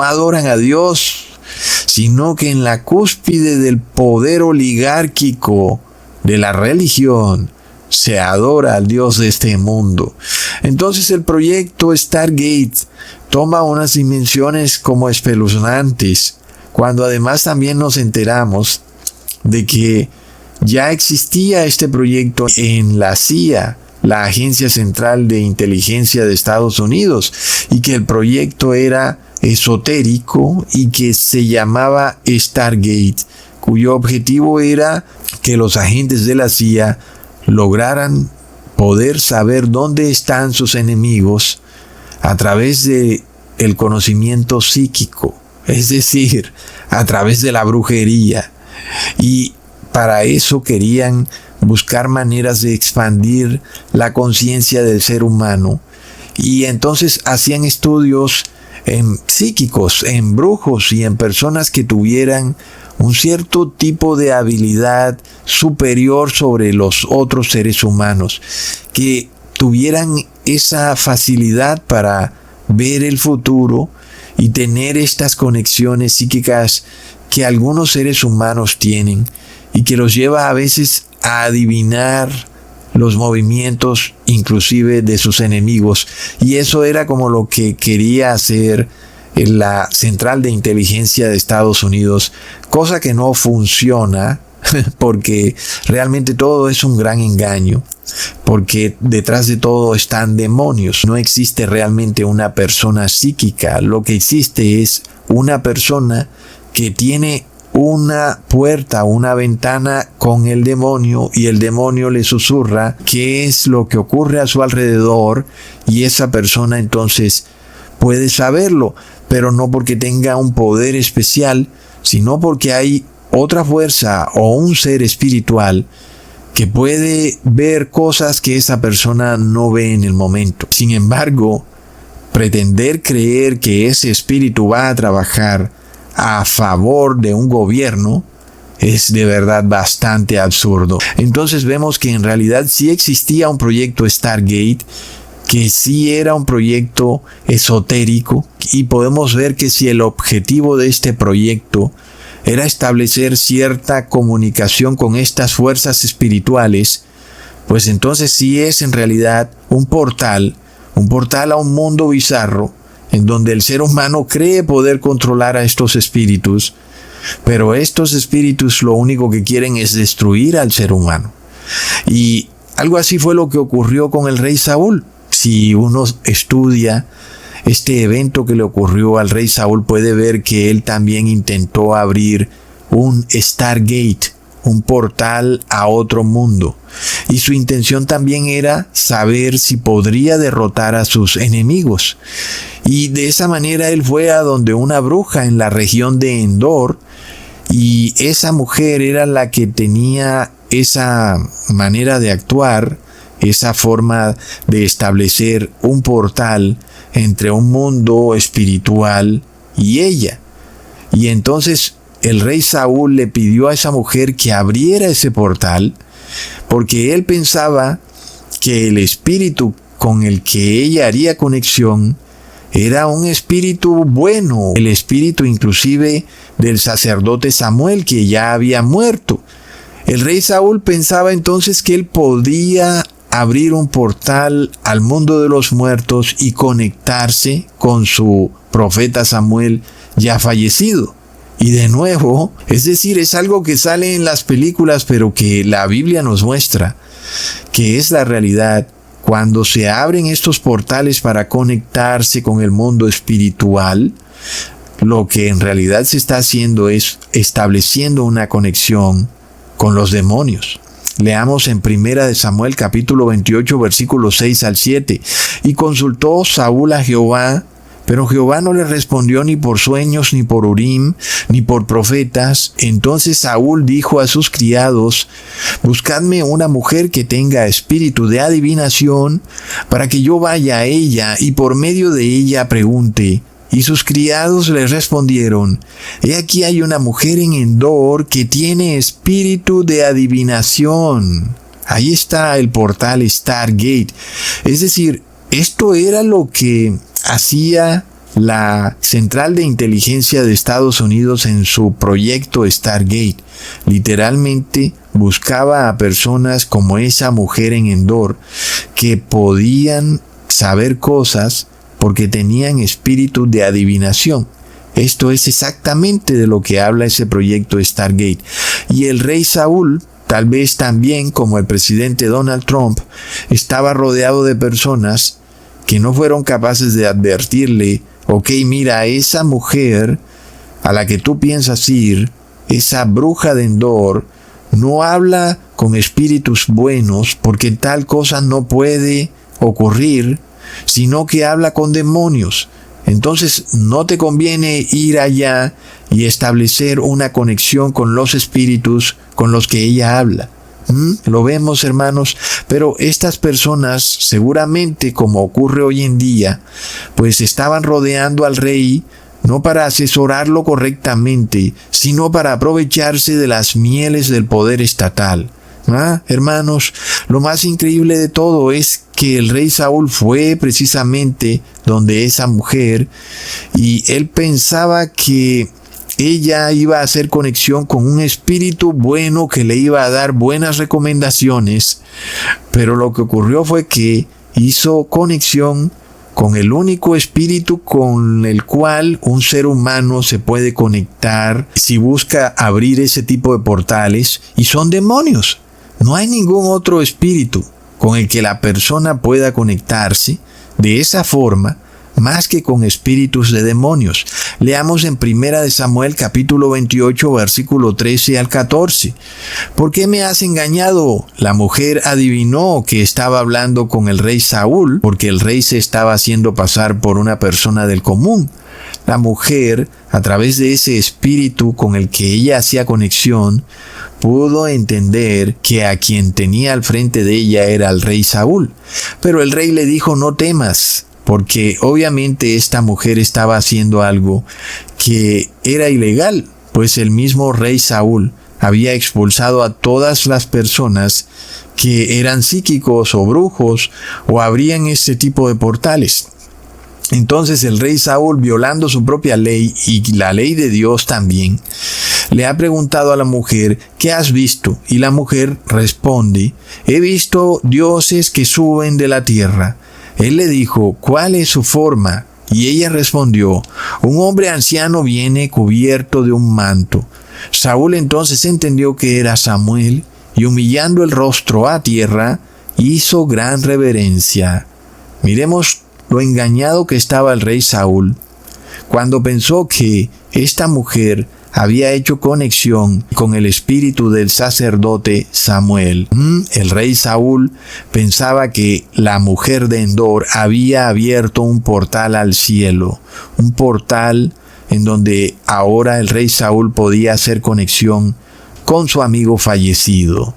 adoran a Dios, sino que en la cúspide del poder oligárquico de la religión se adora al Dios de este mundo. Entonces el proyecto Stargate toma unas dimensiones como espeluznantes, cuando además también nos enteramos de que ya existía este proyecto en la CIA, la Agencia Central de Inteligencia de Estados Unidos, y que el proyecto era esotérico y que se llamaba Stargate, cuyo objetivo era que los agentes de la CIA lograran poder saber dónde están sus enemigos a través de el conocimiento psíquico, es decir, a través de la brujería. Y para eso querían buscar maneras de expandir la conciencia del ser humano. Y entonces hacían estudios en psíquicos, en brujos y en personas que tuvieran un cierto tipo de habilidad superior sobre los otros seres humanos, que tuvieran esa facilidad para ver el futuro y tener estas conexiones psíquicas que algunos seres humanos tienen y que los lleva a veces a adivinar los movimientos inclusive de sus enemigos. Y eso era como lo que quería hacer la Central de Inteligencia de Estados Unidos, cosa que no funciona porque realmente todo es un gran engaño, porque detrás de todo están demonios. No existe realmente una persona psíquica, lo que existe es una persona que tiene una puerta, una ventana con el demonio, y el demonio le susurra qué es lo que ocurre a su alrededor, y esa persona entonces puede saberlo, pero no porque tenga un poder especial, sino porque hay otra fuerza o un ser espiritual que puede ver cosas que esa persona no ve en el momento. Sin embargo, pretender creer que ese espíritu va a trabajar a favor de un gobierno es de verdad bastante absurdo. Entonces vemos que en realidad sí existía un proyecto Stargate, que sí era un proyecto esotérico, y podemos ver que si el objetivo de este proyecto era establecer cierta comunicación con estas fuerzas espirituales, pues entonces sí es en realidad un portal a un mundo bizarro, en donde el ser humano cree poder controlar a estos espíritus, pero estos espíritus lo único que quieren es destruir al ser humano. Y algo así fue lo que ocurrió con el rey Saúl. Si uno estudia este evento que le ocurrió al rey Saúl, puede ver que él también intentó abrir un Stargate, un portal a otro mundo. Y su intención también era saber si podría derrotar a sus enemigos. Y de esa manera él fue a donde una bruja en la región de Endor, y esa mujer era la que tenía esa manera de actuar, esa forma de establecer un portal entre un mundo espiritual y ella. Y entonces el rey Saúl le pidió a esa mujer que abriera ese portal, porque él pensaba que el espíritu con el que ella haría conexión era un espíritu bueno, el espíritu inclusive del sacerdote Samuel, que ya había muerto. El rey Saúl pensaba entonces que él podía abrir un portal al mundo de los muertos y conectarse con su profeta Samuel ya fallecido. Y de nuevo, es decir, es algo que sale en las películas, pero que la Biblia nos muestra que es la realidad. Cuando se abren estos portales para conectarse con el mundo espiritual, lo que en realidad se está haciendo es estableciendo una conexión con los demonios. Leamos en 1 Samuel capítulo 28 versículos 6 al 7. Y consultó Saúl a Jehová, pero Jehová no le respondió ni por sueños, ni por Urim, ni por profetas. Entonces Saúl dijo a sus criados: buscadme una mujer que tenga espíritu de adivinación, para que yo vaya a ella y por medio de ella pregunte. Y sus criados le respondieron: he aquí hay una mujer en Endor que tiene espíritu de adivinación. Ahí está el portal Stargate. Es decir, esto era lo que hacía la central de inteligencia de Estados Unidos en su proyecto Stargate. Literalmente buscaba a personas como esa mujer en Endor, que podían saber cosas porque tenían espíritu de adivinación. Esto es exactamente de lo que habla ese proyecto Stargate. Y el rey Saúl, tal vez también como el presidente Donald Trump, estaba rodeado de personas que no fueron capaces de advertirle: ok, mira, esa mujer a la que tú piensas ir, esa bruja de Endor, no habla con espíritus buenos, porque tal cosa no puede ocurrir, sino que habla con demonios. Entonces no te conviene ir allá y establecer una conexión con los espíritus con los que ella habla. Lo vemos, hermanos, pero estas personas, seguramente como ocurre hoy en día, pues estaban rodeando al rey no para asesorarlo correctamente, sino para aprovecharse de las mieles del poder estatal. Hermanos, lo más increíble de todo es que el rey Saúl fue precisamente donde esa mujer, y él pensaba que ella iba a hacer conexión con un espíritu bueno que le iba a dar buenas recomendaciones, pero lo que ocurrió fue que hizo conexión con el único espíritu con el cual un ser humano se puede conectar si busca abrir ese tipo de portales, y son demonios. No hay ningún otro espíritu con el que la persona pueda conectarse de esa forma más que con espíritus de demonios. Leamos en 1 Samuel capítulo 28 versículo 13 al 14. ¿Por qué me has engañado? La mujer adivinó que estaba hablando con el rey Saúl, porque el rey se estaba haciendo pasar por una persona del común. La mujer, a través de ese espíritu con el que ella hacía conexión, pudo entender que a quien tenía al frente de ella era el rey Saúl. Pero el rey le dijo: no temas, porque obviamente esta mujer estaba haciendo algo que era ilegal, pues el mismo rey Saúl había expulsado a todas las personas que eran psíquicos o brujos o abrían este tipo de portales. Entonces el rey Saúl, violando su propia ley y la ley de Dios también, le ha preguntado a la mujer: ¿qué has visto? Y la mujer responde: he visto dioses que suben de la tierra. Él le dijo: ¿cuál es su forma? Y ella respondió: un hombre anciano viene cubierto de un manto. Saúl entonces entendió que era Samuel, y humillando el rostro a tierra, hizo gran reverencia. Miremos lo engañado que estaba el rey Saúl cuando pensó que esta mujer había hecho conexión con el espíritu del sacerdote Samuel. El rey Saúl pensaba que la mujer de Endor había abierto un portal al cielo, un portal en donde ahora el rey Saúl podía hacer conexión con su amigo fallecido.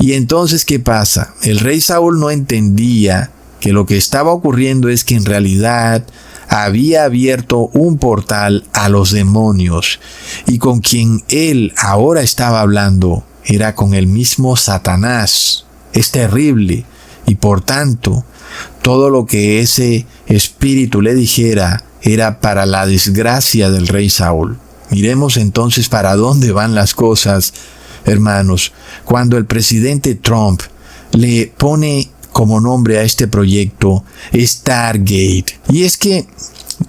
Y entonces, ¿qué pasa? El rey Saúl no entendía que lo que estaba ocurriendo es que en realidad había abierto un portal a los demonios, y con quien él ahora estaba hablando era con el mismo Satanás. Es terrible, y por tanto, todo lo que ese espíritu le dijera era para la desgracia del rey Saúl. Miremos entonces para dónde van las cosas, hermanos, cuando el presidente Trump le pone como nombre a este proyecto Stargate. Y es que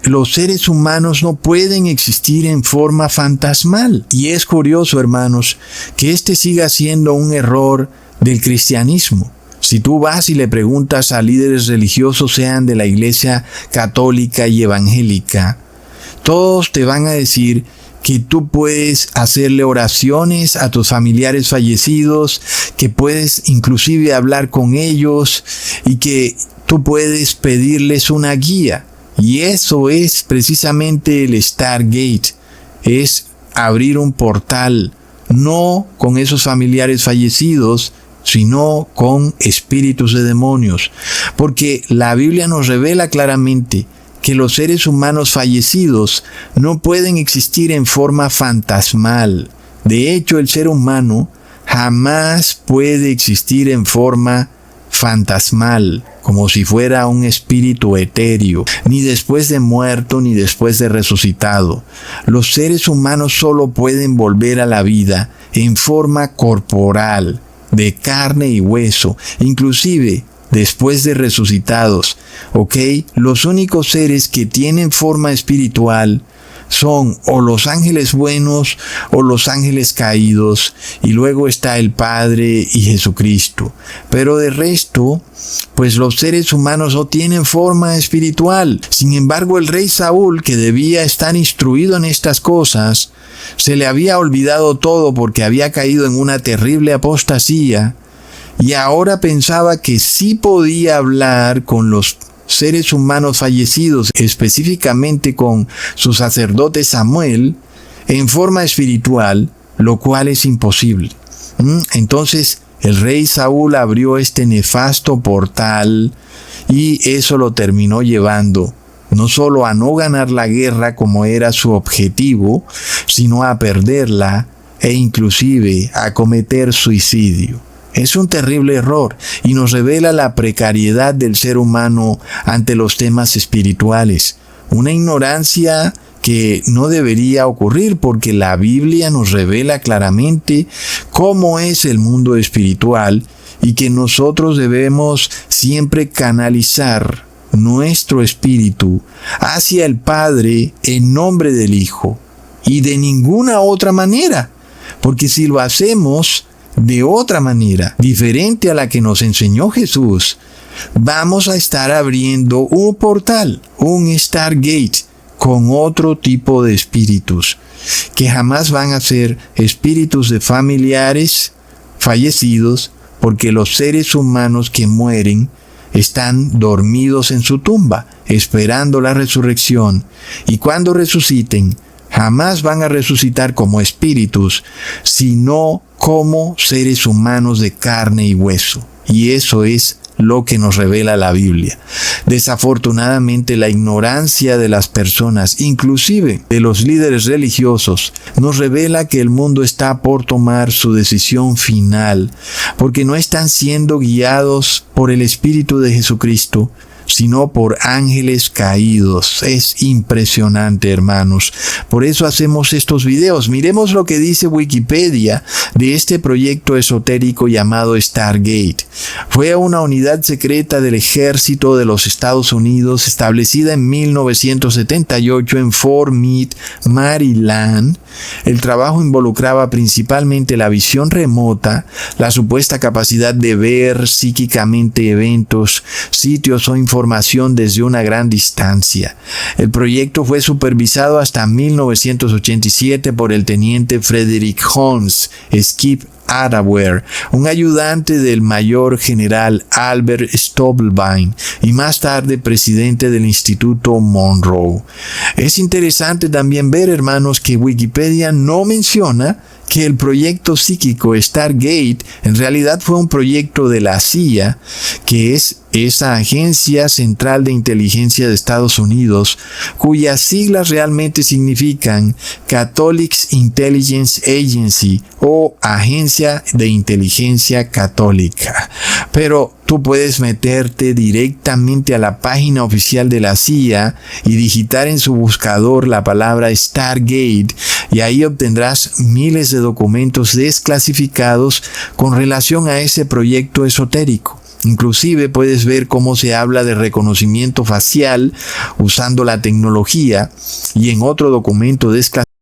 los seres humanos no pueden existir en forma fantasmal. Y es curioso, hermanos, que este siga siendo un error del cristianismo. Si tú vas y le preguntas a líderes religiosos, sean de la iglesia católica y evangélica, todos te van a decir que tú puedes hacerle oraciones a tus familiares fallecidos, que puedes inclusive hablar con ellos y que tú puedes pedirles una guía. Y eso es precisamente el Stargate, es abrir un portal, no con esos familiares fallecidos, sino con espíritus de demonios. Porque la Biblia nos revela claramente que los seres humanos fallecidos no pueden existir en forma fantasmal. De hecho, el ser humano jamás puede existir en forma fantasmal, como si fuera un espíritu etéreo, ni después de muerto ni después de resucitado. Los seres humanos solo pueden volver a la vida en forma corporal, de carne y hueso, inclusive después de resucitados, ¿ok? Los únicos seres que tienen forma espiritual son o los ángeles buenos o los ángeles caídos, y luego está el Padre y Jesucristo. Pero de resto, pues los seres humanos no tienen forma espiritual. Sin embargo, el rey Saúl, que debía estar instruido en estas cosas, se le había olvidado todo porque había caído en una terrible apostasía, y ahora pensaba que sí podía hablar con los seres humanos fallecidos, específicamente con su sacerdote Samuel, en forma espiritual, lo cual es imposible. Entonces, el rey Saúl abrió este nefasto portal, y eso lo terminó llevando no solo a no ganar la guerra como era su objetivo, sino a perderla e inclusive a cometer suicidio. Es un terrible error y nos revela la precariedad del ser humano ante los temas espirituales. Una ignorancia que no debería ocurrir, porque la Biblia nos revela claramente cómo es el mundo espiritual y que nosotros debemos siempre canalizar nuestro espíritu hacia el Padre en nombre del Hijo, y de ninguna otra manera, porque si lo hacemos de otra manera, diferente a la que nos enseñó Jesús, vamos a estar abriendo un portal, un Stargate, con otro tipo de espíritus, que jamás van a ser espíritus de familiares fallecidos, porque los seres humanos que mueren están dormidos en su tumba, esperando la resurrección, y cuando resuciten, jamás van a resucitar como espíritus, sino como seres humanos de carne y hueso. Y eso es lo que nos revela la Biblia. Desafortunadamente, la ignorancia de las personas, inclusive de los líderes religiosos, nos revela que el mundo está por tomar su decisión final, porque no están siendo guiados por el Espíritu de Jesucristo, sino por ángeles caídos. Es impresionante, hermanos. Por eso hacemos estos videos. Miremos lo que dice Wikipedia de este proyecto esotérico llamado Stargate. Fue una unidad secreta del ejército de los Estados Unidos establecida en 1978 en Fort Meade, Maryland. El trabajo involucraba principalmente la visión remota, la supuesta capacidad de ver psíquicamente eventos, sitios o información desde una gran distancia. El proyecto fue supervisado hasta 1987 por el teniente Frederick Holmes Skip Atwater, un ayudante del mayor general Albert Stolbein y más tarde presidente del Instituto Monroe. Es interesante también ver, hermanos, que Wikipedia no menciona que el proyecto psíquico Stargate en realidad fue un proyecto de la CIA, que es esa agencia central de inteligencia de Estados Unidos, cuyas siglas realmente significan Catholic Intelligence Agency o Agencia de Inteligencia Católica. Pero tú puedes meterte directamente a la página oficial de la CIA y digitar en su buscador la palabra Stargate, y ahí obtendrás miles de documentos desclasificados con relación a ese proyecto esotérico. Inclusive puedes ver cómo se habla de reconocimiento facial usando la tecnología, y en otro documento desclasificado